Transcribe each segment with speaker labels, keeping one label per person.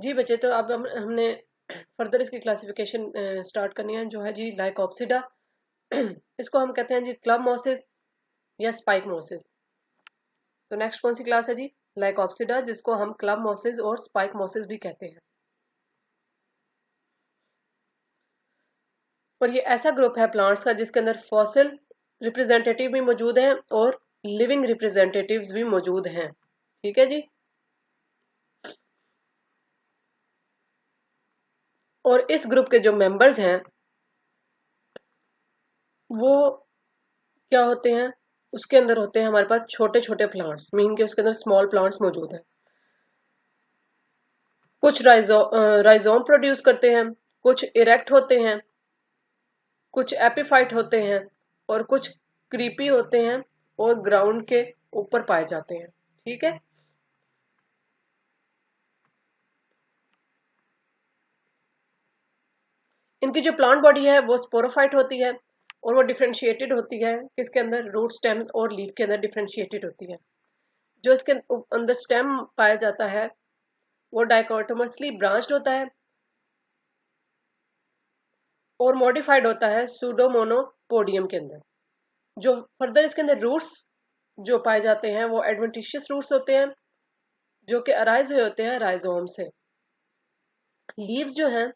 Speaker 1: जी बच्चे, तो अब हमने फर्दर इसकी क्लासिफिकेशन स्टार्ट करनी है, जो है जी लाइकोप्सिडा। इसको हम कहते हैं जी क्लब मॉसेस या स्पाइक मॉसेस। तो नेक्स्ट कौन सी क्लास है जी? लाइकोप्सिडा, जिसको हम क्लब मॉसेस और स्पाइक मॉसेस भी कहते हैं। और ये ऐसा ग्रुप है प्लांट्स का जिसके अंदर फॉसिल रिप्रेजेंटेटिव भी मौजूद हैं और लिविंग रिप्रेजेंटेटिव्स भी मौजूद हैं। ठीक है जी। और इस ग्रुप के जो मेंबर्स हैं वो क्या होते हैं? उसके अंदर होते हैं हमारे पास छोटे छोटे प्लांट्स, मीन के उसके अंदर स्मॉल प्लांट्स मौजूद हैं। कुछ राइजोम प्रोड्यूस करते हैं, कुछ इरेक्ट होते हैं, कुछ एपिफाइट होते हैं और कुछ क्रीपी होते हैं और ग्राउंड के ऊपर पाए जाते हैं। ठीक है। इनकी जो प्लांट बॉडी है वो स्पोरोफाइट होती है और वो डिफ्रेंशिएटेड होती है किसके अंदर? रूट, स्टेम्स और लीफ के अंदर डिफ्रेंशिएटेड होती है। जो इसके अंदर स्टेम पाया जाता है वो डाइकोटोमसली ब्रांच्ड होता है और मॉडिफाइड होता है सूडोमोनोपोडियम के अंदर। जो फर्दर इसके अंदर रूट्स जो पाए जाते हैं वो एडवेंटिशियस रूट्स होते हैं, जो कि अराइज हुए होते हैं राइजोम से। लीव्स जो हैं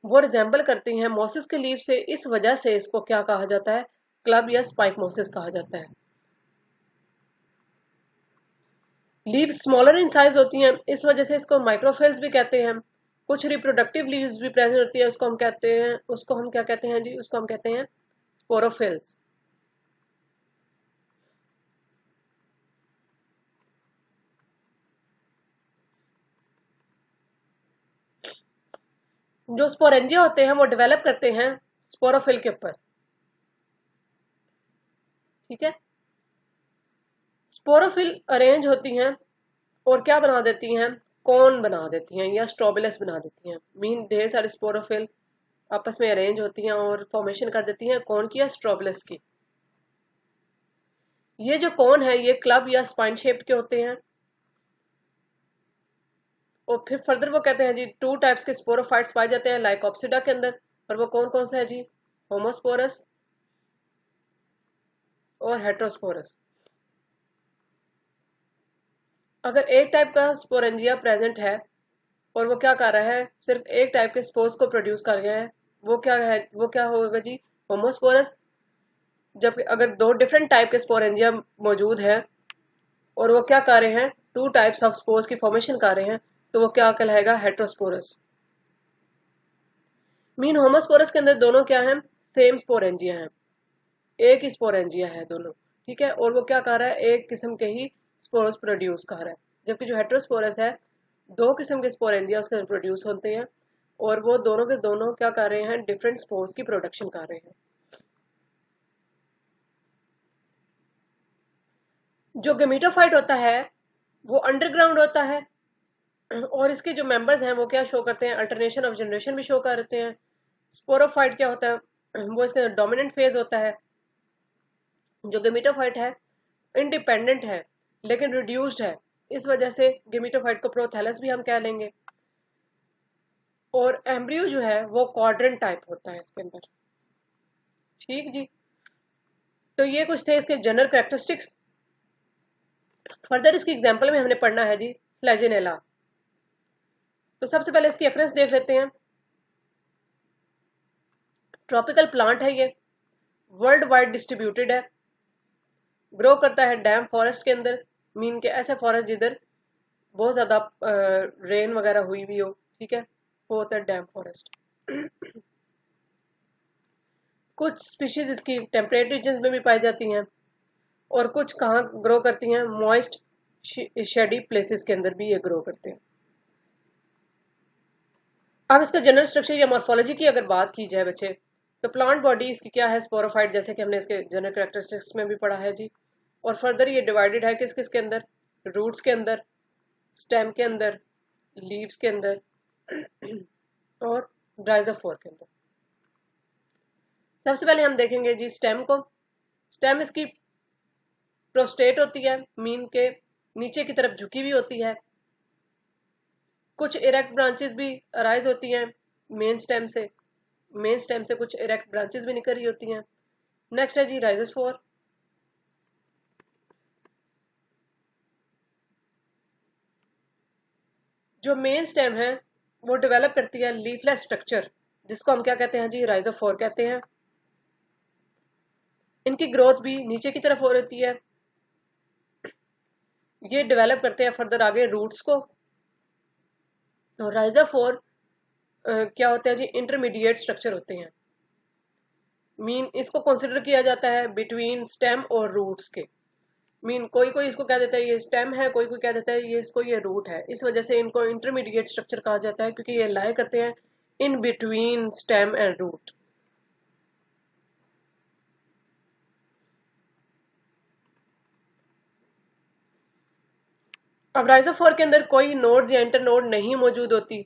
Speaker 1: वो रिजेंबल करती हैं मोसिस के लीव से, इस वजह से इसको क्या कहा जाता है? क्लब या स्पाइक मोसिस कहा जाता है। लीव्स स्मॉलर इन साइज होती हैं, इस वजह से इसको माइक्रोफिल्स भी कहते हैं। कुछ रिप्रोडक्टिव लीव्स भी प्रेजेंट होती है, उसको हम क्या कहते हैं जी? उसको हम कहते हैं स्पोरोफिल्स। जो स्पोरेंजिया होते हैं वो डेवलप करते हैं स्पोरोफिल के ऊपर। ठीक है। स्पोरोफिल अरेंज होती हैं और क्या बना देती हैं? कौन बना देती हैं या स्ट्रोबिलस बना देती हैं। मीन ढेर सारे स्पोरोफिल आपस में अरेंज होती हैं और फॉर्मेशन कर देती हैं कौन की? या स्ट्रोबिलस की। ये जो कौन है ये क्लब या स्पाइन शेप्ड के होते हैं। और फिर फर्दर वो कहते हैं जी टू टाइप्स के स्पोरोफाइट्स पाए जाते हैं लाइकोप्सिडा के अंदर। और वो कौन कौन सा है जी? होमोस्पोरस और हेट्रोस्पोरस। अगर एक टाइप का स्पोरेंजिया प्रेजेंट है और वो क्या कर रहा है? सिर्फ एक टाइप के स्पोर्स को प्रोड्यूस कर रहा है, वो क्या है? वो क्या होगा जी? होमोस्पोरस। जबकि अगर दो डिफरेंट टाइप के स्पोरेंजिया मौजूद है और वो क्या कर रहे हैं? टू टाइप्स ऑफ स्पोर्स की फॉर्मेशन कर रहे हैं, तो वो क्या कहलाएगा? हेट्रोस्पोरस। मीन होमोस्पोरस के अंदर दोनों क्या है? सेम स्पोरेंजिया है, एक ही स्पोरेंजिया है दोनों। ठीक है। और वो क्या कर रहा है? एक किस्म के ही स्पोर्स प्रोड्यूस कर रहा है। जबकि जो हेट्रोस्पोरस है दो किस्म के स्पोरेंजिया उसके अंदर प्रोड्यूस होते हैं और वो दोनों के दोनों क्या कर रहे हैं? डिफरेंट स्पोर्स की प्रोडक्शन कर रहे हैं। जो गेमिटोफाइट होता है वो अंडरग्राउंड होता है और इसके जो मेंबर्स हैं वो क्या शो करते हैं? अल्टरनेशन ऑफ जनरेशन भी शो करते हैं। स्पोरोफाइट क्या होता है? वो इसके डोमिनेंट फेज होता है। जो गेमिटोफाइट है इंडिपेंडेंट है लेकिन रिड्यूस्ड है, इस वजह से गेमिटोफाइट को प्रोथैलस भी हम कह लेंगे। और एम्ब्रियो जो है वो क्वाड्रेंट टाइप होता है इसके अंदर। ठीक जी। तो ये कुछ थे इसके जनरल कैरेक्टरिस्टिक्स। फर्दर इसकी एग्जांपल में हमने पढ़ना है जी फ्लैजिनेला। तो सबसे पहले इसकी अक्रेंस देख लेते हैं। ट्रॉपिकल प्लांट है ये, वर्ल्ड वाइड डिस्ट्रीब्यूटेड है, ग्रो करता है डैम फॉरेस्ट के अंदर। मीन के ऐसे फॉरेस्ट जिधर बहुत ज्यादा रेन वगैरह हुई भी हो। ठीक है। वो होता है डैम फॉरेस्ट। कुछ स्पीशीज इसकी टेम्परेट रीजन में भी पाई जाती हैं और कुछ कहाँ ग्रो करती हैं? मॉइस्ट शेडी प्लेसेस के अंदर भी ये ग्रो करते हैं। अब इसका जनरल स्ट्रक्चर या मॉर्फोलॉजी की अगर बात की जाए बच्चे, तो प्लांट बॉडी इसकी क्या है? स्पोरोफाइट, जैसे कि हमने इसके जनरल कैरेक्टरिस्टिक्स में भी पढ़ा है जी। और फर्दर ये डिवाइडेड है किस किस के अंदर? रूट्स के अंदर, स्टेम के अंदर, लीव्स के अंदर और ड्राइजोफोर के अंदर। सबसे पहले हम देखेंगे जी स्टेम को। स्टेम इसकी प्रोस्टेट होती है, मीन के नीचे की तरफ झुकी हुई होती है। कुछ इरेक्ट ब्रांचेस भी अराइज होती हैं मेन स्टेम से। मेन स्टेम से कुछ इरेक्ट ब्रांचेस भी निकल रही होती हैं। नेक्स्ट है जी राइजोस्पोर। जो मेन स्टेम है वो डेवलप करती है लीफलेस स्ट्रक्चर, जिसको हम क्या कहते हैं जी, राइजोफोर कहते हैं। इनकी ग्रोथ भी नीचे की तरफ हो रही है। ये डेवलप करते हैं फर्दर आगे रूट्स को। और राइजोफोर क्या होते हैं जी, इंटरमीडिएट स्ट्रक्चर होते हैं। मीन इसको कंसिडर किया जाता है बिटवीन स्टेम और रूट्स के। मीन कोई कोई इसको कह देता है ये स्टेम है, कोई कोई कह देता है ये रूट है। इस वजह से इनको इंटरमीडिएट स्ट्रक्चर कहा जाता है, क्योंकि ये लाई करते हैं in between stem and root. अब राइजोफोर के अंदर कोई नोड्स या इंटर नोड नहीं मौजूद होती,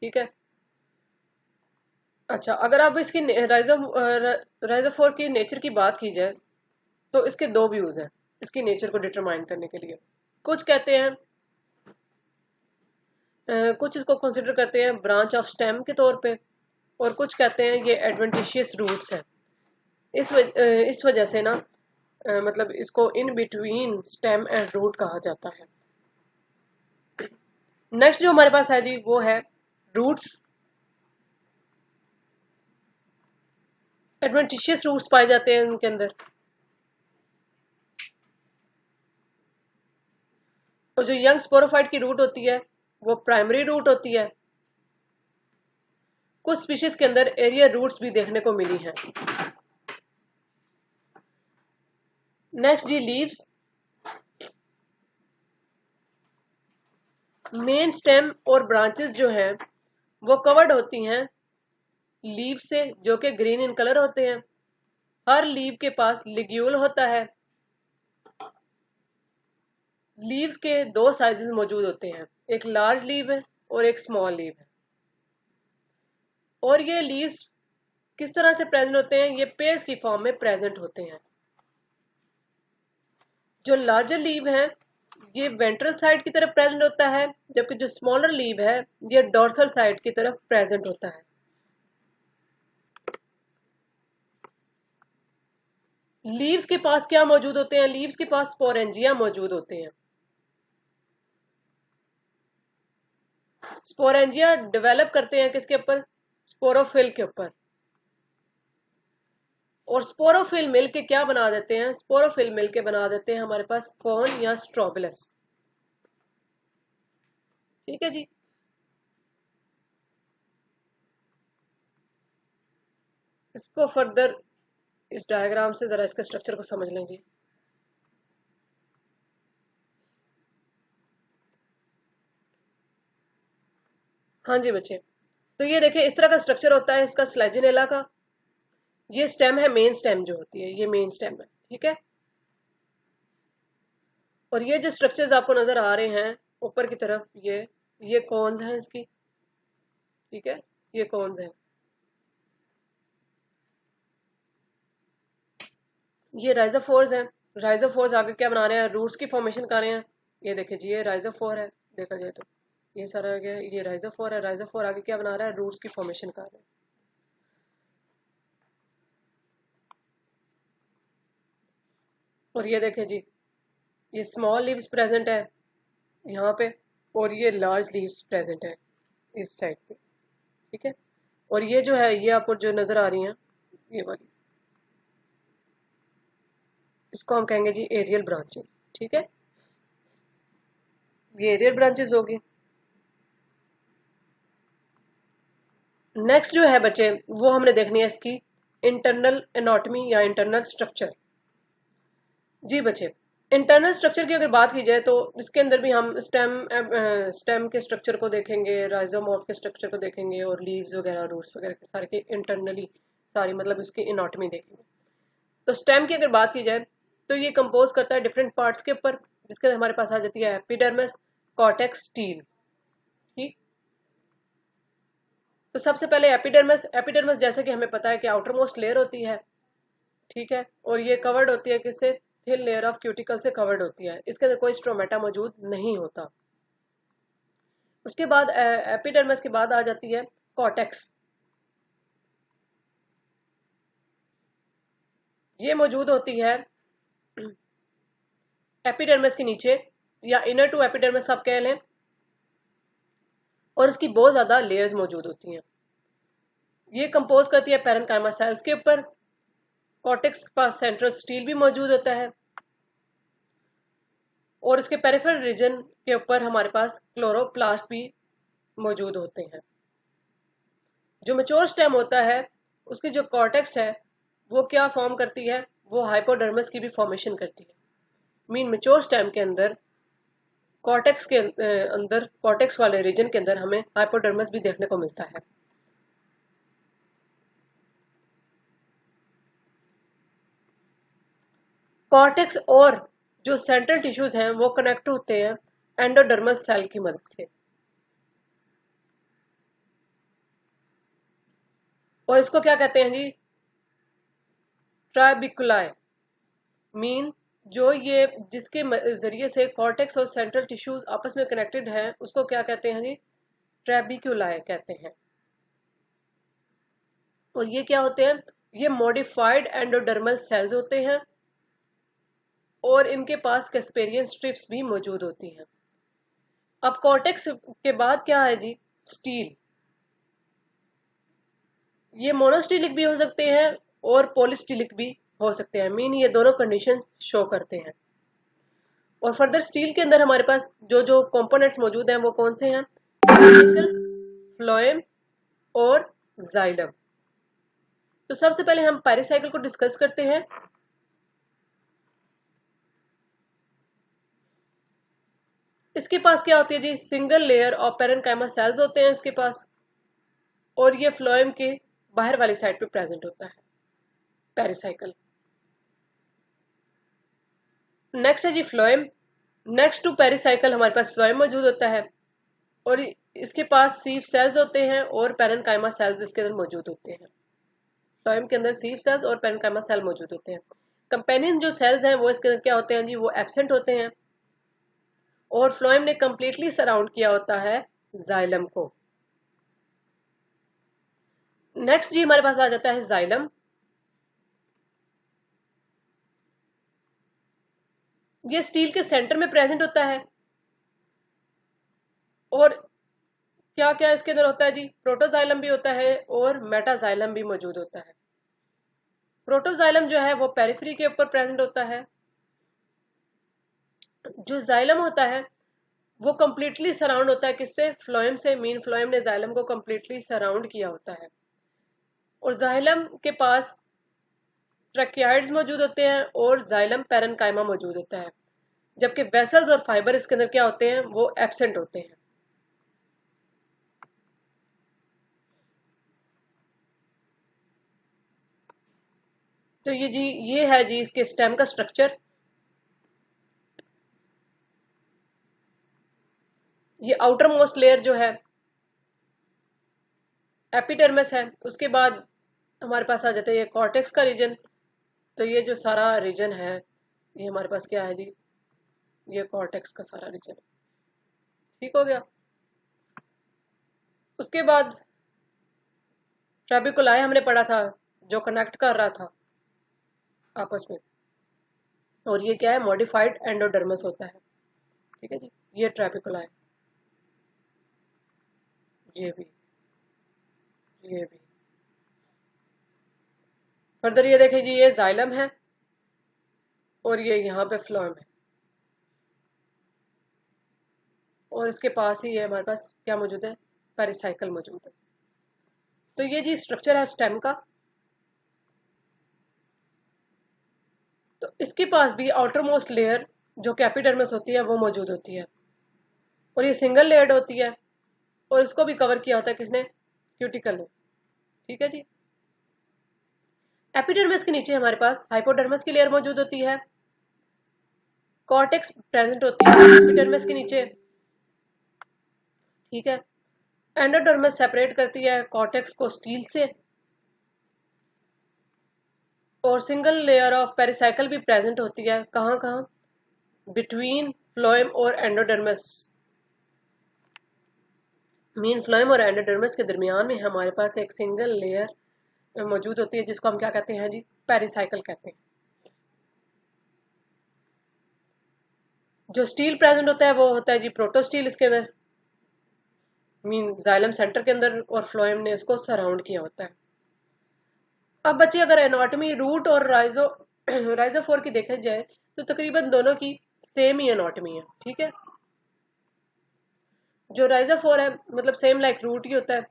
Speaker 1: ठीक है। अच्छा, अगर आप इसकी राइजोफोर की नेचर की बात की जाए तो इसके दो व्यूज हैं इसकी नेचर को डिटरमाइन करने के लिए। कुछ कहते हैं कुछ इसको कंसिडर करते हैं ब्रांच ऑफ स्टेम के तौर पे, और कुछ कहते हैं ये एडवेंटिशियस रूट्स है। इस वजह से ना मतलब इसको in between stem and root कहा जाता है। नेक्स्ट जो हमारे पास है जी वो है रूट्स। एडवेंटिशियस रूट्स पाए जाते हैं उनके अंदर। और जो यंग स्पोरोफाइट की रूट होती है वो प्राइमरी रूट होती है। कुछ स्पीशीज के अंदर एरिया रूट्स भी देखने को मिली हैं। नेक्स्ट जी लीव्स। मेन स्टेम और ब्रांचेस जो हैं वो कवर्ड होती हैं लीव से, जो कि ग्रीन इन कलर होते हैं। हर लीव के पास लिग्यूल होता है। लीव्स के दो साइजेस मौजूद होते हैं, एक लार्ज लीव है और एक स्मॉल लीव है। और ये लीव्स किस तरह से प्रेजेंट होते हैं, ये पेयर्स की फॉर्म में प्रेजेंट होते हैं। जो लार्जर लीव है ये वेंट्रल साइड की तरफ प्रेजेंट होता है, जबकि जो स्मॉलर लीव है ये डोर्सल साइड की तरफ प्रेजेंट होता है। लीव्स के पास क्या मौजूद होते हैं, लीव्स के पास स्पोरेंजिया मौजूद होते हैं। स्पोरेंजिया डेवलप करते हैं किसके ऊपर, स्पोरोफिल के ऊपर। और स्पोरोफिल मिल के क्या बना देते हैं, स्पोरोफिल मिल के बना देते हैं हमारे पास कॉन या स्ट्रोबिलस। ठीक है जी। इसको फर्दर इस डायग्राम से जरा इसके स्ट्रक्चर को समझ लें जी। हाँ जी बच्चे, तो ये देखिए इस तरह का स्ट्रक्चर होता है इसका स्लेजिनेला का। ये स्टेम है, मेन स्टेम जो होती है ये मेन स्टेम है, ठीक है। और ये जो स्ट्रक्चर्स आपको नजर आ रहे हैं ऊपर की तरफ, ये कॉन्स हैं इसकी, ठीक है, ये कॉन्स हैं। ये राइजोफोर्स हैं। राइजोफोर्स आगे क्या बना रहे हैं, रूट्स की फॉर्मेशन कर रहे हैं। ये देखिए जी ये राइजोफोर है, देखा जाए तो ये सारा आ गया, ये राइजोफोर है। राइजोफोर आगे क्या बना रहा है, रूट्स की फॉर्मेशन कर रहे हैं। और ये देखें जी ये स्मॉल लीव्स प्रेजेंट है यहाँ पे, और ये लार्ज लीव्स प्रेजेंट है इस साइड पे, ठीक है। और ये जो है ये आपको जो नजर आ रही हैं ये वाली, इसको हम कहेंगे जी एरियल ब्रांचेस, ठीक है। ये एरियल ब्रांचेस होगी। नेक्स्ट जो है बच्चे वो हमने देखनी है इसकी इंटरनल एनाटॉमी या इंटरनल स्ट्रक्चर। जी बच्चे, इंटरनल स्ट्रक्चर की अगर बात की जाए तो इसके अंदर भी हम स्टेम के स्ट्रक्चर को देखेंगे, राइजोमॉर्फ के स्ट्रक्चर को देखेंगे, और लीव्स वगैरह रूट्स वगैरह के सारे के इंटरनली सारी मतलब उसकी एनाटॉमी देखेंगे। तो स्टेम की अगर बात की जाए तो ये कंपोज करता है डिफरेंट पार्ट्स के ऊपर, जिसके हमारे पास आ जाती है एपिडर्मिस, कॉर्टेक्स, स्टील, ठीक। तो सबसे पहले एपिडर्मिस। एपिडर्मिस जैसे कि हमें पता है कि आउटर मोस्ट लेयर होती है, ठीक है, और ये कवर्ड होती है किससे, थिन लेयर ऑफ क्यूटिकल से कवर्ड होती है, इसके अंदर कोई स्ट्रोमेटा मौजूद नहीं होता। उसके बाद एपिडर्मिस के बाद आ जाती है कॉर्टेक्स। ये मौजूद होती है एपिडर्मिस के नीचे, या इनर टू एपिडर्मिस आप कह लें, और इसकी बहुत ज्यादा लेयर्स मौजूद होती हैं। ये कंपोज करती है पैरेन्काइमा सेल्स के ऊपर। कॉर्टेक्स के पास सेंट्रल स्टील भी मौजूद होता है, और इसके पेरिफेरल रीजन के ऊपर हमारे पास क्लोरोप्लास्ट भी मौजूद होते हैं। जो मैच्योर स्टेम होता है, उसकी जो कॉर्टेक्स है वो क्या फॉर्म करती है, वो हाइपोडर्मिस की भी फॉर्मेशन करती है। मीन मैच्योर स्टेम के अंदर कॉर्टेक्स के अंदर कॉर्टेक्स वाले रीजन के अंदर हमें हाइपोडर्मिस भी देखने को मिलता है। कॉर्टेक्स और जो सेंट्रल टिश्यूज हैं वो कनेक्ट होते हैं एंडोडर्मल सेल की मदद से, और इसको क्या कहते हैं जी, ट्राबिकुलाई। मीन जो ये जिसके जरिए से कॉर्टेक्स और सेंट्रल टिश्यूज आपस में कनेक्टेड हैं उसको क्या कहते हैं जी, ट्रेबिक्यूलाई कहते हैं। और ये क्या होते हैं, ये मॉडिफाइड एंडोडर्मल सेल्स होते हैं, और इनके पास कैस्पेरियन स्ट्रिप्स भी मौजूद होती हैं। अब कॉर्टेक्स के बाद क्या है जी, स्टील। ये मोनोस्टिलिक भी हो सकते हैं और पॉलीस्टिलिक भी हो सकते हैं, मीन ये दोनों कंडीशन शो करते हैं। और फर्दर स्टील के अंदर हमारे पास जो जो कंपोनेंट्स मौजूद हैं वो कौन से हैं, फ्लोएम और जाइलम। तो सबसे पहले हम पेरिसाइकिल को डिस्कस करते हैं। इसके पास क्या होती है जी, single layer of parenchyma cells होते हैं इसके पास, और ये फ्लोएम के बाहर वाली साइड पे प्रेजेंट होता है पेरिसाइकिल। नेक्स्ट है जी फ्लोएम। नेक्स्ट टू पेरिसाइकिल हमारे पास फ्लोएम मौजूद होता है, और इसके पास सीव सेल्स होते हैं और पैरेन्काइमा सेल्स इसके अंदर मौजूद होते हैं। फ्लोएम के अंदर सीव सेल्स और पैरेन्काइमा सेल मौजूद होते हैं। कंपेनियन जो सेल्स हैं वो इसके अंदर क्या होते हैं जी, वो एब्सेंट होते हैं, और फ्लोएम ने कंप्लीटली सराउंड किया होता है जाइलम को। नेक्स्ट जी हमारे पास आ जाता है जाइलम। ये स्टील के सेंटर में प्रेजेंट होता है, और क्या क्या इसके अंदर होता है जी, प्रोटोजाइलम भी होता है और मेटाजाइलम भी मौजूद होता है। प्रोटोजाइलम जो है वो पेरिफेरी के ऊपर प्रेजेंट होता है। जो जाइलम होता है वो कंप्लीटली सराउंड होता है किससे, फ्लोएम से। मीन फ्लोएम ने जाइलम को कंप्लीटली सराउंड किया होता है, और जाइलम के पास ट्रैकियाइड्स मौजूद होते हैं और जाइलम पैरेन्काइमा मौजूद होता है, जबकि वेसल्स और फाइबर इसके अंदर क्या होते हैं, वो एब्सेंट होते हैं। तो ये है जी इसके स्टेम का स्ट्रक्चर। ये आउटर मोस्ट लेयर जो है एपिडर्मिस है, उसके बाद हमारे पास आ जाता है ये कॉर्टेक्स का रीजन। तो ये जो सारा रीजन है ये हमारे पास क्या है जी, ये कॉर्टेक्स का सारा रीजन। ठीक हो गया। उसके बाद ट्रेबिकुलाई हमने पढ़ा था, जो कनेक्ट कर रहा था आपस में, और ये क्या है, मॉडिफाइड एंडोडर्मिस होता है। ठीक है जी, ये ट्रेबिकुलाई, ये भी, ये भी। फर्दर ये देखिए जी, ये जाइलम है और ये यहाँ पे फ्लोएम है, और इसके पास ही है हमारे पास क्या मौजूद है, पेरिसाइकिल मौजूद है। तो ये जी स्ट्रक्चर है स्टेम का। तो इसके पास भी आउटर मोस्ट लेयर जो एपिडर्मिस होती है वो मौजूद होती है, और ये सिंगल लेयर्ड होती है, और इसको भी कवर किया होता है किसने, क्यूटिकल ने। ठीक है जी। एपिडर्मिस के नीचे हमारे पास हाइपोडर्मिस की लेयर मौजूद होती है, कॉर्टेक्स प्रेजेंट होती है एपिडर्मिस के नीचे। ठीक है। एंडोडर्मिस सेपरेट करती है कॉर्टेक्स को स्टील से, और सिंगल लेयर ऑफ पेरिसाइकल भी प्रेजेंट होती है। कहाँ कहाँ? बिटवीन फ्लोएम और एंडोडर्मिस। मीन फ्लोएम और एंडोडर्मिस के दरमियान में हमारे पास एक सिंगल लेयर मौजूद होती है, जिसको हम क्या कहते हैं जी? पेरिसाइकल कहते हैं। जो स्टील प्रेजेंट होता है वो होता है जी प्रोटोस्टील इसके अंदर, मीन जाइलम सेंटर के अंदर, और फ्लोएम ने इसको सराउंड किया होता है। अब बच्चे अगर एनाटॉमी रूट और राइजोफोर की देखा जाए तो तकरीबन दोनों की सेम ही एनाटॉमी है। ठीक है, जो राइजोफोर है मतलब सेम लाइक रूट ही होता है।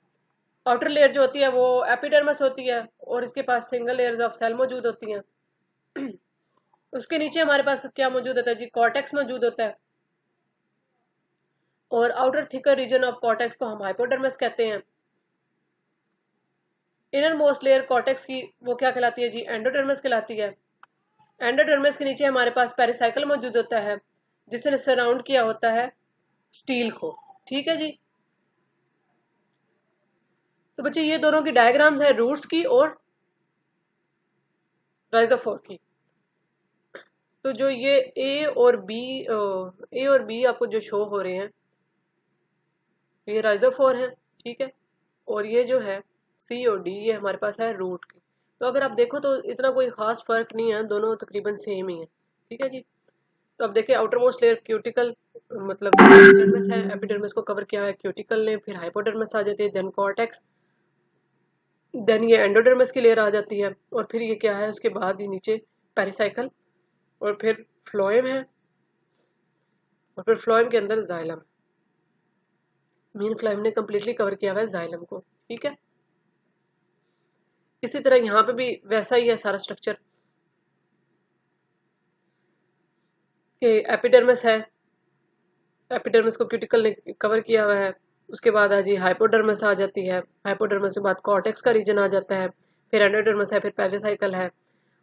Speaker 1: आउटर लेयर जो होती है वो एपिडर्मिस होती है और इसके पास सिंगल लेयर्स ऑफ सेल मौजूद होती हैं। उसके नीचे हमारे पास क्या मौजूद होता है जी? कॉर्टेक्स मौजूद होता है, और outer thicker region of cortex को हम हाइपोडर्मिस कहते हैं। इनर मोस्ट लेयर कॉर्टेक्स की वो क्या कहलाती है जी? एंडोडर्मिस कहलाती है। एंडोडर्मिस के नीचे हमारे पास पेरिसाइकल मौजूद होता है, जिसने सराउंड किया होता है स्टील को। ठीक है जी, तो बच्चे ये दोनों की डायग्राम्स है रूट्स की और राइजोफोर की। तो जो ये ए और बी आपको जो शो हो रहे हैं, ये राइजोफोर है। ठीक है, और ये जो है सी और डी, ये हमारे पास है रूट की। तो अगर आप देखो तो इतना कोई खास फर्क नहीं है, दोनों तकरीबन सेम ही है। ठीक है जी, तो अब देखिए आउटर मोस्ट लेयर क्यूटिकल मतलब एपिडर्मिस है, एपिडर्मिस को कवर किया है क्यूटिकल ने, फिर हाइपोडर्मिस आ जाती है, देन कॉर्टेक्स, देन ये एंडोडर्मिस की लेयर आ जाती है, और फिर ये क्या है उसके बाद ही नीचे पेरिसाइकल, और फिर फ्लोएम है, और फिर फ्लोएम के अंदर जाइलम। मीन फ्लोएम ने कंप्लीटली कवर किया हुआ है जाइलम को। ठीक है, इसी तरह यहाँ पे भी वैसा ही है सारा स्ट्रक्चर कि एपिडर्मिस है, एपिडर्मिस को क्यूटिकल ने कवर किया हुआ है, उसके बाद जी हाइपोडर्मिस आ जाती है, हाइपोडर्मिस के बाद कॉर्टेक्स का रीजन आ जाता है, फिर एंडोडर्मिस है, फिर पेरिसाइकल है,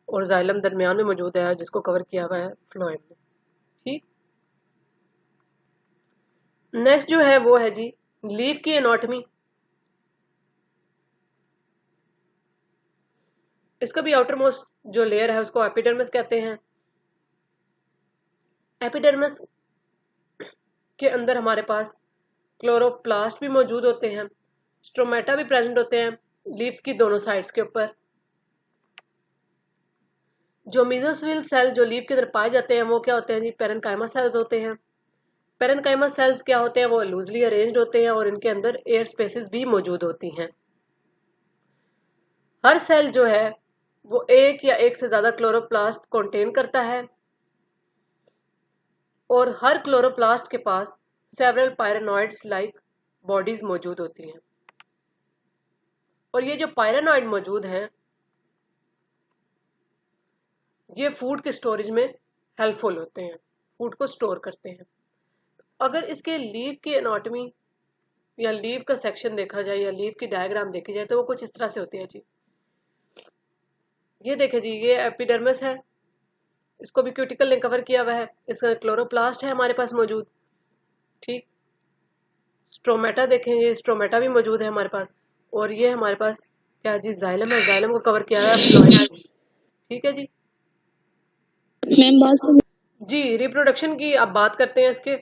Speaker 1: और जाइलम दरमियान में मौजूद है जिसको कवर किया हुआ है फ्लोएम ने। ठीक, नेक्स्ट जो है वो है जी लीफ की एनाटॉमी। इसका भी आउटर मोस्ट जो लेयर है उसको एपिडर्मिस कहते हैं। एपिडर्मिस के अंदर हमारे पास क्लोरोप्लास्ट भी मौजूद होते हैं, स्ट्रोमेटा भी प्रेजेंट होते हैं लीव्स की दोनों साइड्स के ऊपर। जो मेसोफिल सेल जो लीफ के अंदर पाए जाते हैं वो क्या होते हैं जी? पेरेन्काइमा सेल्स होते हैं। पेरेन्काइमा सेल्स क्या होते हैं? वो लूजली अरेंज्ड होते हैं और इनके अंदर एयर स्पेसेस भी मौजूद होती हैं। हर सेल जो है वो एक या एक से ज्यादा क्लोरोप्लास्ट कंटेन करता है, और हर क्लोरोप्लास्ट के पास सेवरल पायरेनॉइड्स लाइक बॉडीज मौजूद होती हैं। और ये जो पायरेनॉइड मौजूद हैं ये फूड के स्टोरेज में हेल्पफुल होते हैं, फूड को स्टोर करते हैं। अगर इसके लीफ की एनाटॉमी या लीफ का सेक्शन देखा जाए या लीफ की डायग्राम देखी जाए तो वो कुछ इस तरह से होती है जी। ये देखे जी, ये एपिडर्मिस है, इसको भी क्यूटिकल ने कवर किया हुआ है, इसका क्लोरोप्लास्ट है हमारे पास मौजूद। ठीक, स्ट्रोमेटा देखें, ये स्ट्रोमेटा भी मौजूद है हमारे पास, और ये हमारे पास क्या जी? जाइलम है, जाइलम को कवर किया हुआ है फ्लोएम। ठीक है जी,
Speaker 2: मैम बात
Speaker 1: जी रिप्रोडक्शन की अब बात करते हैं इसके।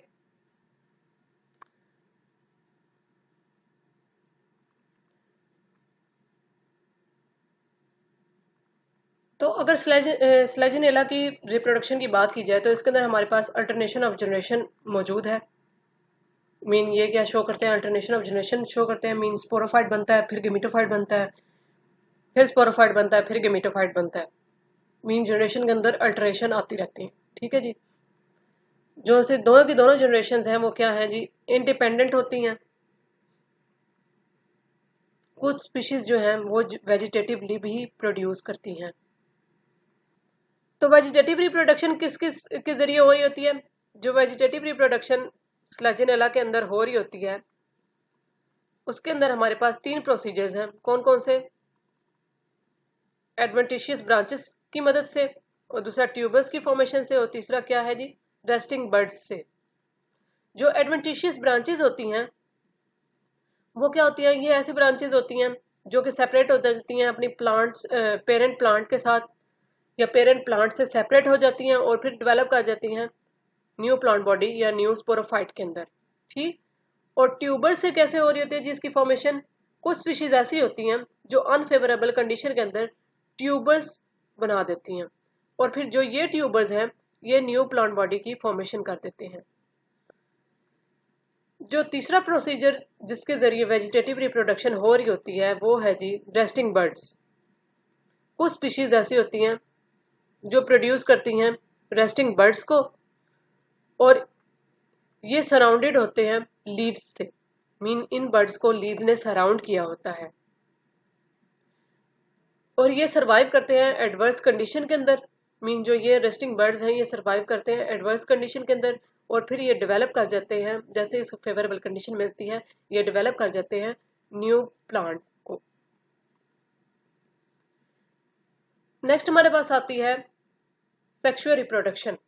Speaker 1: तो अगर स्लेजिनेला की रिप्रोडक्शन की बात की जाए तो इसके अंदर हमारे पास अल्टरनेशन ऑफ जनरेशन मौजूद है। मीन ये क्या शो करते हैं? अल्टरनेशन ऑफ जनरेशन शो करते हैं। मीन स्पोरोफाइट बनता है, फिर गेमिटोफाइट बनता है, फिर स्पोरोफाइट बनता है, फिर गेमिटोफाइट बनता है। मीन जनरेशन के अंदर अल्टरेशन आती रहती है। ठीक है जी, जो से दोनों की दोनों जनरेशन हैं वो क्या है जी? इंडिपेंडेंट होती हैं। कुछ स्पीशीज जो हैं वो वेजिटेटिवली भी प्रोड्यूस करती हैं। तो वेजिटेटिव रिप्रोडक्शन किस किस के जरिए हो रही होती है? जो वेजिटेटिव रिप्रोडक्शन स्लेजिनेला के अंदर हो रही होती है उसके अंदर हमारे पास 3 प्रोसीजर्स हैं। कौन कौन से? एडवेंटिशियस ब्रांचेस की मदद से, और दूसरा ट्यूबर्स की फॉर्मेशन से, और तीसरा क्या है जी? रेस्टिंग बर्ड्स से। जो एडवेंटिशियस ब्रांचेस होती हैं वो क्या होती हैं? ये ऐसी ब्रांचेस होती हैं जो कि सेपरेट हो जाती हैं अपनी प्लांट्स पेरेंट प्लांट के साथ, या पेरेंट प्लांट से सेपरेट हो जाती हैं और फिर डेवलप कर जाती हैं न्यू प्लांट बॉडी या न्यू स्पोरोफाइट के अंदर। ठीक। और ट्यूबर से कैसे हो रही होती है जिसकी फॉर्मेशन? कुछ स्पीशीज ऐसी होती हैं जो अनफेवरेबल कंडीशन के अंदर ट्यूबर्स बना देती हैं और फिर जो ये ट्यूबर्स हैं ये न्यू प्लांट बॉडी की फॉर्मेशन कर देते हैं। जो तीसरा प्रोसीजर जिसके जरिए वेजिटेटिव रिप्रोडक्शन हो रही होती है वो है जी रेस्टिंग बर्ड्स। कुछ स्पीशीज ऐसी होती हैं जो प्रोड्यूस करती हैं रेस्टिंग बर्ड्स को और ये सराउंडेड होते हैं लीव्स से। मीन इन बर्ड्स को लीव ने सराउंड किया होता है और ये सरवाइव करते हैं एडवर्स कंडीशन के अंदर। मीन जो ये रेस्टिंग बर्ड्स हैं ये सरवाइव करते हैं एडवर्स कंडीशन के अंदर और फिर ये डेवलप कर जाते हैं, जैसे इसको फेवरेबल कंडीशन मिलती है ये डेवलप कर जाते हैं न्यू प्लांट को। नेक्स्ट हमारे पास आती है सेक्सुअल रिप्रोडक्शन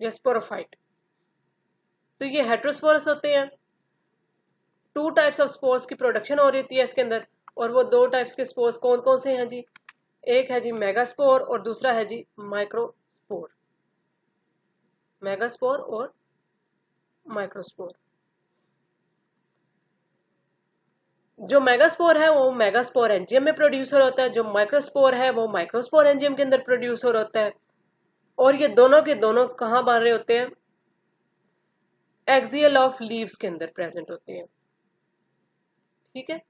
Speaker 1: या स्पोरोफाइट। तो ये हेट्रोस्पोरस होते हैं। 2 टाइप्स ऑफ स्पोर्स की प्रोडक्शन हो रही होती है इसके अंदर और वो 2 टाइप्स के स्पोर्स कौन कौन से हैं जी? एक है जी मेगास्पोर और दूसरा है जी माइक्रोस्पोर। मेगास्पोर और माइक्रोस्पोर। जो मेगास्पोर है वो मेगास्पोर एंजियम में प्रोड्यूसर होता है, जो माइक्रोस्पोर है वो माइक्रोस्पोर एंजियम के अंदर प्रोड्यूसर होता है और ये दोनों के दोनों कहाँ बन रहे होते हैं? एक्सियल ऑफ लीव्स के अंदर प्रेजेंट होते हैं। ठीक है,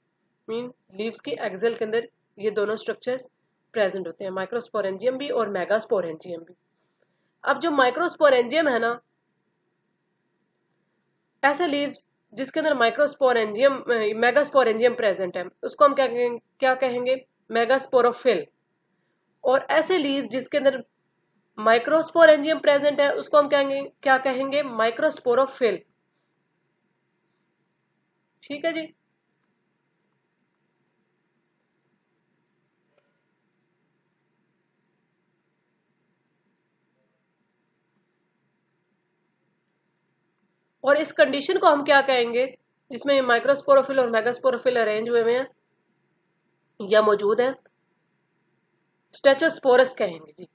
Speaker 1: मीन लीव्स की एक्सियल के अंदर ये दोनों स्ट्रक्चर्स प्रेजेंट होते हैं, माइक्रोस्पोरेंजियम भी और मेगास्पोरेंजियम भी। अब जो माइक्रोस्पोरेंजियम है ना, ऐसे लीव्स जिसके अंदर माइक्रोस्पोरेंजियम मेगास्पोरेंजियम प्रेजेंट है उसको हम क्या कहेंगे? मेगास्पोरोफिल। और ऐसे लीव्स जिसके अंदर माइक्रोस्पोरेंजियम प्रेजेंट है उसको हम क्या कहेंगे? माइक्रोस्पोरोफिल। ठीक है जी। और इस कंडीशन को हम क्या कहेंगे जिसमें माइक्रोस्पोरोफिल और मेगास्पोरोफिल अरेंज हुए हैं या मौजूद है? स्टेचोस्पोरस कहेंगे जी।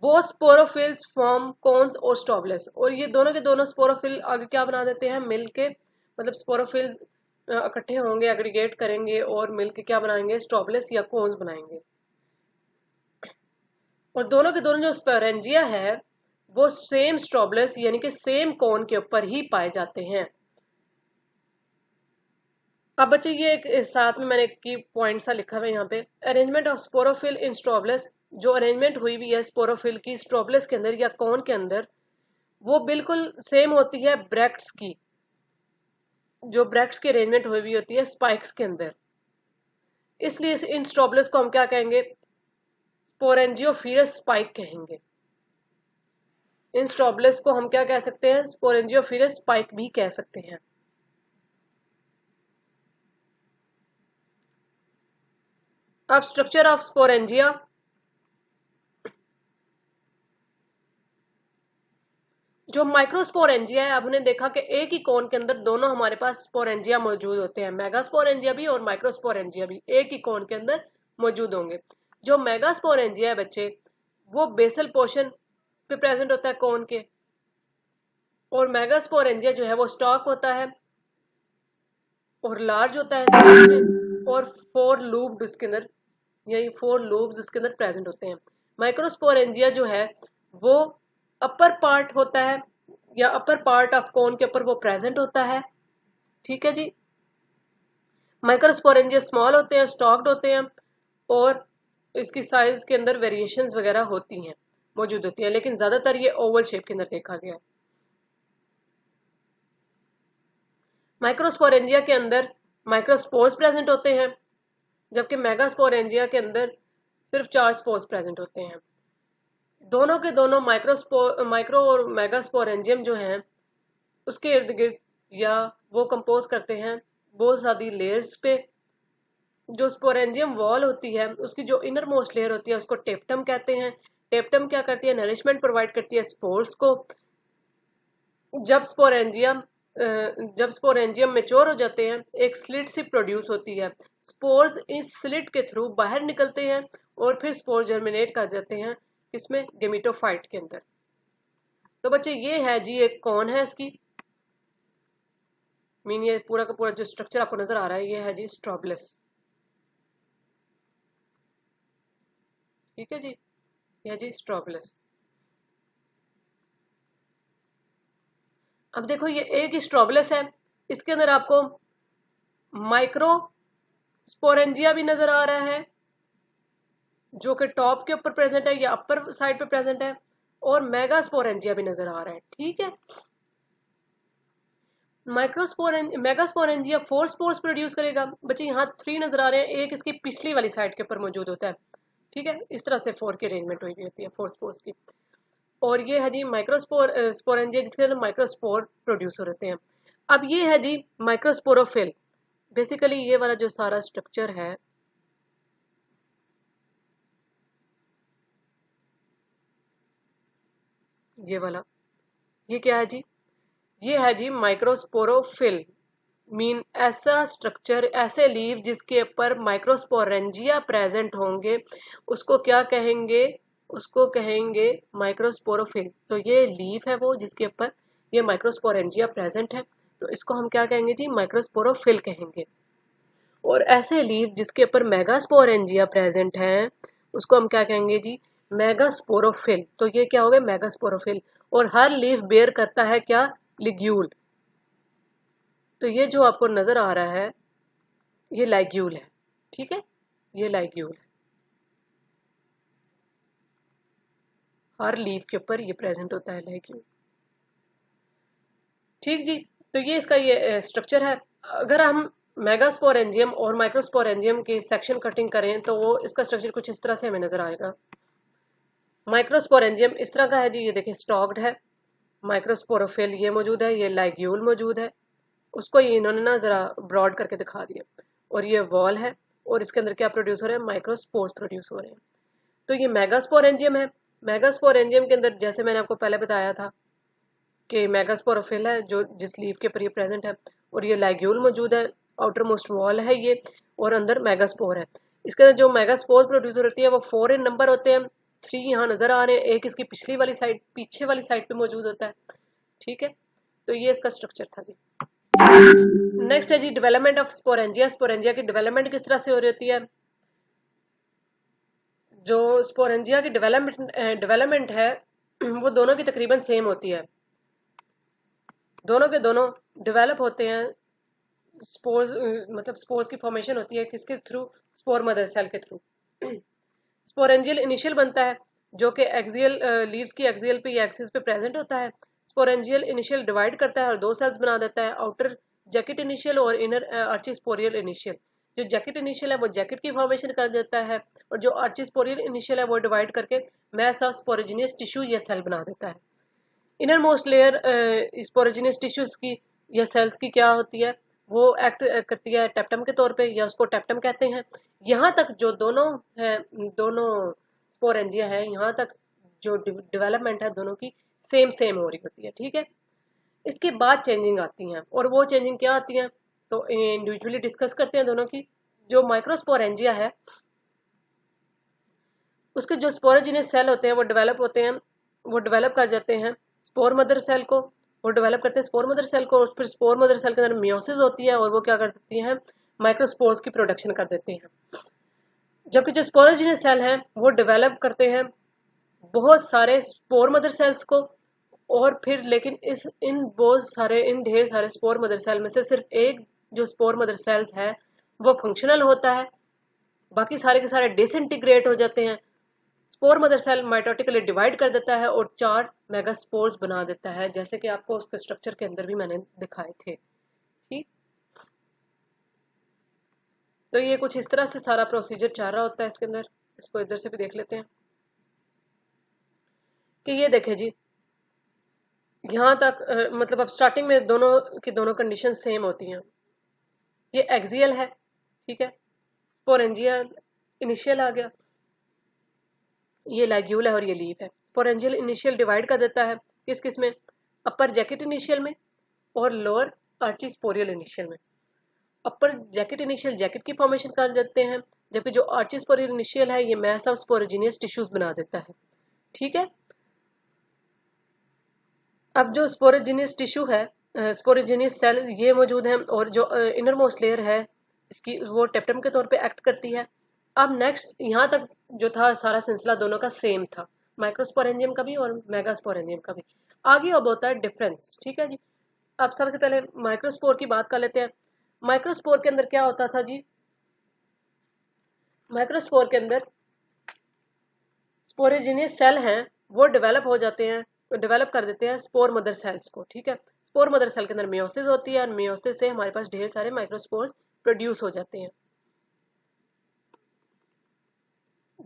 Speaker 1: वो स्पोरोफिल्स फॉर्म कोन्स और स्टॉबलेस और ये दोनों के दोनों स्पोरोफिल आगे क्या बना देते हैं? मिलके, मतलब स्पोरोफिल्स इकट्ठे होंगे, एग्रीगेट करेंगे और मिलके क्या बनाएंगे? स्टॉबलेस या कोन्स बनाएंगे। और दोनों के दोनों जो स्पोरेंजिया है वो सेम स्ट्रोबलस यानी कि सेम कोन के ऊपर ही पाए जाते हैं। अब बच्चे ये एक साथ में मैंने की पॉइंट सा लिखा हुआ है यहाँ पे, arrangement of sporophyll in strobilus. जो अरेंजमेंट हुई हुई है स्पोरोफिल की स्ट्रोबलस के अंदर या कोन के अंदर वो बिल्कुल सेम होती है ब्रैक्ट्स की। जो ब्रैक्ट्स की अरेंजमेंट हुई हुई होती है स्पाइक्स के अंदर, इसलिए इन स्ट्रोबलस को हम क्या कहेंगे? स्पोरेंजियोफिरस स्पाइक कहेंगे। इन स्ट्रोबलस को हम क्या कह सकते हैं? स्पोरेंजियोफिरस स्पाइक भी कह सकते हैं। अब स्ट्रक्चर ऑफ स्पोरेंजिया। जो माइक्रोस्पोरेंजिया है, अब हमने देखा कि एक ही कोन के अंदर दोनों हमारे पास स्पोरेंजिया मौजूद होते हैं, मेगास्पोरेंजिया भी और माइक्रोस्पोरेंजिया भी एक ही कोन के अंदर मौजूद होंगे। जो मेगास्पोरेंजिया है बच्चे वो बेसल पोर्शन पे प्रेजेंट होता है कोन के, और मेगास्पोरेंजिया जो है वो स्टॉक होता है और लार्ज होता है साइज में और 4 लूब्ड इसके अंदर, यही 4 लूब्स इसके अंदर प्रेजेंट होते हैं। माइक्रोस्पोरेंजिया जो है वो अपर पार्ट होता है या अपर पार्ट ऑफ कोन के ऊपर वो प्रेजेंट होता है। ठीक है जी। माइक्रोस्पोरेंजिया स्मॉल होते हैं, स्टॉक्ड होते हैं और इसकी साइज के अंदर वेरिएशंस वगैरह होती हैं, मौजूद होती है, लेकिन ज्यादातर ये ओवल शेप के अंदर देखा गया है। माइक्रोस्पोरेंजिया के अंदर माइक्रोस्पोर्स प्रेजेंट होते हैं जबकि मेगास्पोरेंजिया के अंदर सिर्फ 4 स्पोर्स प्रेजेंट होते हैं। दोनों के दोनों माइक्रो और मेगास्पोरेंजियम जो हैं उसके इर्द गिर्द या वो कंपोज करते हैं बहुत सारी लेयर्स पे। जो स्पोरेंजियम वॉल होती है उसकी जो इनर मोस्ट लेयर होती है उसको टेप्टम कहते हैं। टेप्टम क्या करती है? नरिशमेंट प्रोवाइड करती है स्पोर्स को। जब स्पोरेंजियम मेच्योर हो जाते हैं एक स्लिट सी प्रोड्यूस होती है, स्पोर्स इस स्लिट के थ्रू बाहर निकलते हैं और फिर स्पोर जर्मिनेट कर जाते हैं किसमें, गेमिटोफाइट के अंदर। तो बच्चे ये है जी, एक कौन है इसकी मीन, ये पूरा का पूरा जो स्ट्रक्चर आपको नजर आ रहा है ये है जी स्ट्रोबलस। ठीक है जी, ये है जी स्ट्रोबलस। अब देखो ये एक ही स्ट्रोबलस है, इसके अंदर आपको माइक्रो स्पोरेंजिया भी नजर आ रहा है जो कि टॉप के ऊपर प्रेजेंट है या अपर साइड पे प्रेजेंट है, और मेगा स्पोरेंजिया भी नजर आ रहा है। ठीक है, मेगा स्पोरेंजिया 4 स्पोर्स प्रोड्यूस करेगा। बच्चे यहाँ 3 नजर आ रहे हैं, एक इसकी पिछली वाली साइड के ऊपर मौजूद होता है। ठीक है, इस तरह से 4 की अरेंजमेंट हुई होती है 4 स्पोर्स की। और ये है जी स्पोरेंजिया जिसके अंदर माइक्रोस्पोर प्रोड्यूस हो रहे हैं। अब ये है जी माइक्रोस्पोरोफिल। बेसिकली ये वाला जो सारा स्ट्रक्चर है, ये वाला, ये क्या है जी, ये है जी माइक्रोस्पोरोफिल। मीन ऐसा स्ट्रक्चर, ऐसे लीव जिसके ऊपर माइक्रोस्पोरेंजिया प्रेजेंट होंगे, उसको क्या कहेंगे, उसको कहेंगे माइक्रोस्पोरोफिल। तो ये लीफ है वो जिसके ऊपर ये माइक्रोस्पोरेंजिया प्रेजेंट है, तो इसको हम क्या कहेंगे जी, माइक्रोस्पोरोफिल कहेंगे। और ऐसे लीफ जिसके ऊपर मेगास्पोरेंजिया प्रेजेंट है, उसको हम क्या कहेंगे जी, मेगास्पोरोफिल। तो ये क्या हो गया, मेगास्पोरोफिल। और हर लीफ बेयर करता है क्या, लिग्यूल। तो ये जो आपको नजर आ रहा है ये लाइग्यूल है। ठीक है, ये लाइग्यूल है, हर लीफ के ऊपर ये प्रेजेंट होता है लाइग्यूल। ठीक जी, तो ये इसका ये स्ट्रक्चर है। अगर हम मेगास्पोरेंजियम और माइक्रोस्पोरेंजियम की सेक्शन कटिंग करें तो वो इसका स्ट्रक्चर कुछ इस तरह से हमें नजर आएगा। माइक्रोस्पोरेंजियम इस तरह का है जी, ये देखिए स्टॉक्ड है। माइक्रोस्पोरोफिल ये मौजूद है, ये लाइग्यूल मौजूद है। उसको ये इन्होंने ना जरा ब्रॉड करके दिखा दिया। और ये वॉल है, और इसके अंदर क्या प्रोड्यूस हो रहे हैं, माइक्रोस्पोर्स प्रोड्यूस हो रहे हैं। तो ये मेगास्पोरेंजियम है। मेगास्पोरेंजियम के अंदर जैसे मैंने आपको पहले बताया था कि मेगास्पोरोफिल है जो जिस लीफ के ऊपर ये प्रेजेंट है, और ये लाइग्यूल मौजूद है, आउटर मोस्ट वॉल है ये, और अंदर मेगास्पोर है। इसके अंदर जो मेगास्पोर प्रोड्यूस होती है वो 4 इन नंबर होते हैं। 3 यहाँ नजर आ रहे हैं, एक इसकी पिछली वाली साइड, पीछे वाली साइड पे मौजूद होता है। ठीक है, तो ये इसका स्ट्रक्चर था जी। नेक्स्ट है जी डेवलपमेंट ऑफ स्पोरेंजिया। स्पोरेंजिया की डेवलपमेंट किस तरह से हो रही होती है। जो स्पोरेंजिया की डेवलपमेंट है वो दोनों की तकरीबन सेम होती है। दोनों के दोनों डेवलप होते हैं, स्पोर्स मतलब स्पोर्स की फॉर्मेशन होती है किसके थ्रू, स्पोर मदर सेल के थ्रू। स्पोरेंजियल इनिशियल बनता है जो कि एक्सियल लीव्स की एक्सियल पे या एक्सिस पे प्रेजेंट होता है। स्पोरेंजियल इनिशियल डिवाइड करता है और 2 सेल्स बना देता है, आउटर जैकेट इनिशियल और इनर आर्चिस्पोरियल इनिशियल। जो जैकेट इनिशियल है वो जैकेट की फॉर्मेशन कर देता है, और जो आर्चिस्पोरियल इनिशियल है वो डिवाइड करके मैस ऑफ स्पोरोजिनियस टिश्यू या सेल बना देता है। इनर मोस्ट लेयर स्पोरोजिनियस टिश्यूज की या सेल्स की क्या होती है, वो एक्ट करती है टेप्टम के तौर पे, या उसको टेप्टम कहते हैं। यहाँ तक जो दोनों है, दोनों स्पोरेंजिया है, यहाँ तक जो डेवलपमेंट है दोनों की सेम हो रही होती है। ठीक है, इसके बाद चेंजिंग आती हैं, और वो चेंजिंग क्या आती हैं तो इंडिविजुअली डिस्कस करते हैं दोनों की। जो माइक्रोस्पोरेंजिया है उसके जो स्पोरोजिनियस सेल होते हैं वो डेवलप होते हैं, वो डेवलप कर जाते हैं स्पोर मदर सेल को, वो डेवलप करते हैं स्पोर मदर सेल को, और फिर स्पोर मदर सेल के अंदर मियोसिस होती है और वो क्या कर देती है, माइक्रोस्पोर्स की प्रोडक्शन कर देते हैं। जबकि जो स्पोरोजिनियस सेल हैं वो डेवलप करते हैं बहुत सारे स्पोर मदर सेल्स को, और फिर लेकिन इन ढेर सारे स्पोर मदर सेल में से सिर्फ एक जो स्पोर मदर सेल्स है वो फंक्शनल होता है, बाकी सारे के सारे डिसइंटीग्रेट हो जाते हैं। Spore mother cell mitotically divide कर देता है और 4 मेगास्पोर्स बना देता है, जैसे कि आपको उसके स्ट्रक्चर के अंदर भी मैंने दिखाए थे। ठीक, तो ये कुछ इस तरह से सारा प्रोसीजर चल रहा होता है इसके अंदर। इसको इधर से भी देख लेते हैं कि ये देखे जी, यहाँ तक मतलब अब स्टार्टिंग में दोनों की दोनों कंडीशन सेम होती हैं। ये एक्सियल है, ठीक है, स्पोरेंजिया इनिशियल आ गया, ये लैग्यूल है और ये लीफ है। स्पोरेंजियल इनिशियल डिवाइड कर देता है किस में, अपर जैकेट इनिशियल में और लोअर आर्चिस्पोरियल इनिशियल में। अपर जैकेट इनिशियल जैकेट की फॉर्मेशन कर देते हैं, जबकि जो आर्चिस्पोर इनिशियल है ये मैस ऑफ स्पोरोजिनियस टिश्यूज बना देता है। ठीक है, अब जो स्पोरोजिनियस टिश्यू है, स्पोरोजिनियस सेल ये मौजूद है, और जो इनर मोस्ट लेयर है इसकी वो टेप्टम के तौर पे एक्ट करती है। अब नेक्स्ट यहाँ तक जो था सारा सिलसिला दोनों का सेम था, माइक्रोस्पोरेंजियम का भी और मेगास्पोरेंजियम का भी। आगे अब होता है डिफरेंस। ठीक है जी, अब सबसे पहले माइक्रोस्पोर की बात कर लेते हैं। माइक्रोस्पोर के अंदर क्या होता था जी, माइक्रोस्पोर के अंदर स्पोरोजिनियस सेल हैं वो डेवलप हो जाते हैं, डेवलप कर देते हैं स्पोर मदर सेल्स को। ठीक है, स्पोर मदर सेल के अंदर मियोसिस होती है और मियोसिस से हमारे पास ढेर सारे माइक्रोस्पोर्स प्रोड्यूस हो जाते हैं।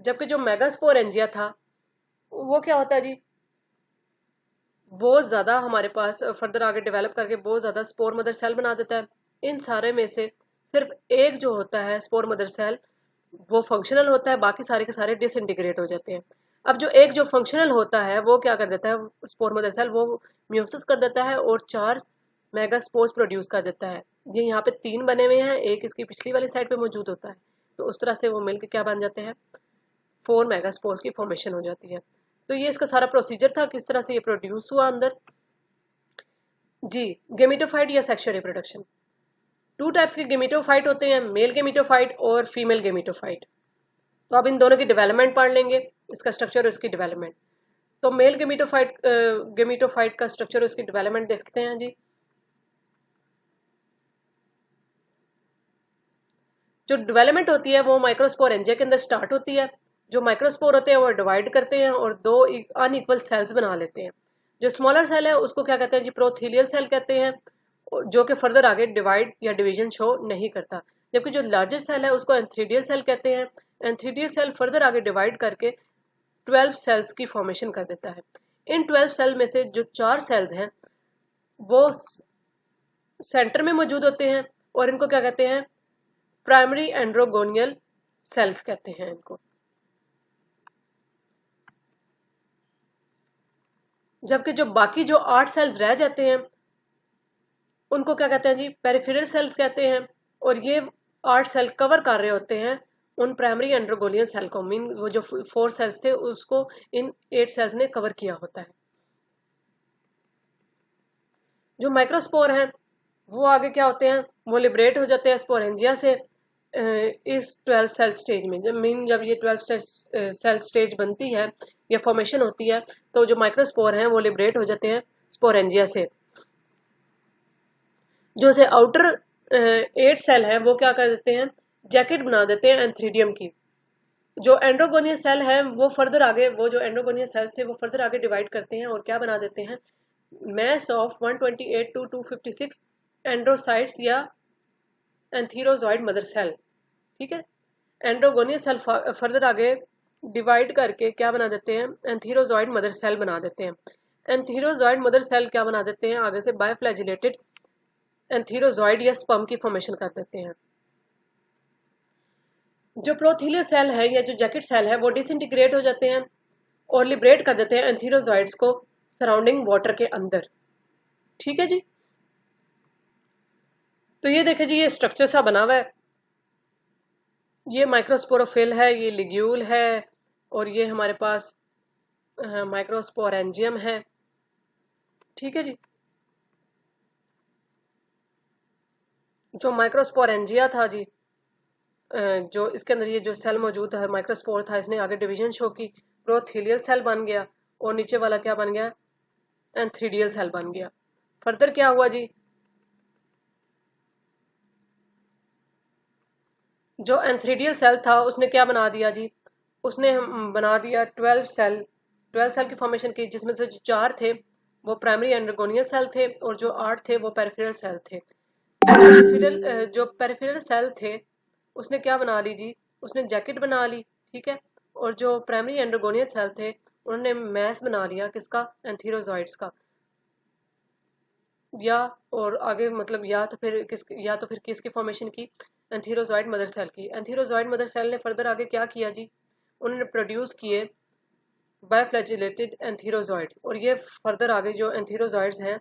Speaker 1: जबकि जो मेगास्पोरेंजिया था वो क्या होता है जी, बहुत ज्यादा हमारे पास फर्दर आगे डेवलप करके बहुत ज्यादा स्पोर मदर सेल बना देता है। इन सारे में से सिर्फ एक जो होता है स्पोर मदर सेल वो फंक्शनल होता है, बाकी सारे के सारे डिसइंटीग्रेट हो जाते हैं। अब जो एक जो फंक्शनल होता है वो क्या कर देता है, स्पोर मदर सेल वो म्यूसिस कर देता है और 4 मेगास्पोर्स प्रोड्यूस कर देता है। ये यहाँ पे 3 बने हुए हैं, एक इसकी पिछली वाली साइड पे मौजूद होता है, तो उस तरह से वो मिलकर क्या बन जाते हैं, 4 मेगास्पोर्स की फॉर्मेशन हो जाती है। तो ये इसका सारा प्रोसीजर था, किस तरह से ये प्रोड्यूस हुआ अंदर जी। गेमिटोफाइट या सेक्सुअल रिप्रोडक्शन, 2 टाइप्स के गेमिटोफाइट होते हैं, मेल गेमिटोफाइट और फीमेल गेमिटोफाइट। तो अब इन दोनों की डेवलपमेंट पढ़ लेंगे, इसका स्ट्रक्चर और इसकी डेवलपमेंट। तो मेल गेमिटोफाइट का स्ट्रक्चर और इसकी डेवलपमेंट देखते हैं जी। जो डेवलपमेंट होती है वो माइक्रोस्पोरेंजिया के अंदर स्टार्ट होती है। जो माइक्रोस्पोर होते हैं वो डिवाइड करते हैं और 2 अनइक्वल सेल्स बना लेते हैं। जो स्मॉलर सेल है उसको क्या कहते हैं जी, प्रोथीलियल सेल कहते हैं, जो कि फर्दर आगे डिवाइड या डिवीजन शो नहीं करता। जबकि जो लार्जेस्ट सेल है उसको एंथ्रीडियल सेल कहते हैं। एंथ्रीडियल सेल फर्दर आगे डिवाइड करके 12 सेल्स की फॉर्मेशन कर देता है। इन 12 सेल में से जो 4 सेल्स हैं वो सेंटर में मौजूद होते हैं और इनको क्या कहते हैं, प्राइमरी एंड्रोगोनियल सेल्स कहते हैं इनको। जबकि जो बाकी जो 8 सेल्स रह जाते हैं उनको क्या कहते हैं जी, पेरिफेरल सेल्स कहते हैं। और ये 8 सेल कवर कर रहे होते हैं उन प्राइमरी एंड्रोगोनियल सेल को, मीन वो जो 4 सेल्स थे उसको इन 8 सेल्स ने कवर किया होता है। जो माइक्रोस्पोर हैं वो आगे क्या होते हैं, वो लिबरेट हो जाते हैं स्पोरेंजिया से इस 12 सेल स्टेज में। जब ये 12 सेल स्टेज बनती है या फॉर्मेशन होती है तो जो माइक्रोस्पोर हैं वो लिबरेट हो जाते हैं स्पोरेंजिया से। जो से आउटर 8 सेल है वो क्या कर देते हैं, जैकेट बना देते हैं एंथ्रीडियम की। जो एंड्रोगोनियल सेल है वो फर्दर आगे, वो जो एंड्रोगोनियल सेल्स थे वो फर्दर आगे डिवाइड करते हैं और क्या बना देते हैं, मैस ऑफ 128 to 256 एंड्रोसाइट्स या एंथीरोजॉइड मदर सेल। ठीक है, एंड्रोगोनियल सेल फर्दर आगे डिवाइड करके क्या बना देते हैं, एंथीरोजॉइड मदर सेल बना देते हैं। एंथीरोजॉइड मदर सेल क्या बना देते हैं, आगे से बायोफ्लैजिलेटेड एंथीरोजॉइड या स्पर्म की फॉर्मेशन कर देते हैं। जो प्रोथीलियल सेल है या जो जैकेट सेल है वो डिसइंटीग्रेट हो जाते हैं और लिबरेट कर देते हैं एंथीरोजॉइड्स को सराउंडिंग वाटर के अंदर। ठीक है जी, तो ये देखें जी, ये स्ट्रक्चर सा बना हुआ है, ये माइक्रोस्पोरोफिल है, ये लिग्यूल है और ये हमारे पास माइक्रोस्पोरेंजियम है। ठीक है जी, जो माइक्रोस्पोरेंजिया था जी, जो इसके अंदर ये जो सेल मौजूद है माइक्रोस्पोर था, इसने आगे डिवीजन शो की, प्रोथीलियल सेल बन गया और नीचे वाला क्या बन गया, एंथ्रीडियल सेल बन गया। फर्दर क्या हुआ जी, जो एंथ्रीडियल सेल था उसने क्या बना दिया जी, उसने बना दिया 12 सेल की फॉर्मेशन की, जिसमें से जो 4 थे वो प्राइमरी एंड्रोगोनियल सेल थे और जो 8 थे वो पेरिफेरल सेल थे। जो पेरिफेरल सेल थे उसने क्या बना ली जी, उसने जैकेट बना ली। ठीक है, और जो प्राइमरी एंड्रोगोनियल सेल थे उन्होंने मैस बना लिया किसका, एंथीरोजॉइड्स का। या और आगे मतलब या तो फिर किसकी फॉर्मेशन की, एंथीरोजॉइड मदर सेल की। एंथीरोजॉइड मदर सेल ने फर्दर आगे क्या किया जी, उन्होंने प्रोड्यूस किए बायोफ्लैजिलेटेड एंथीरोजॉइड्स और ये फर्दर आगे जो एंथीरोजॉइड्स हैं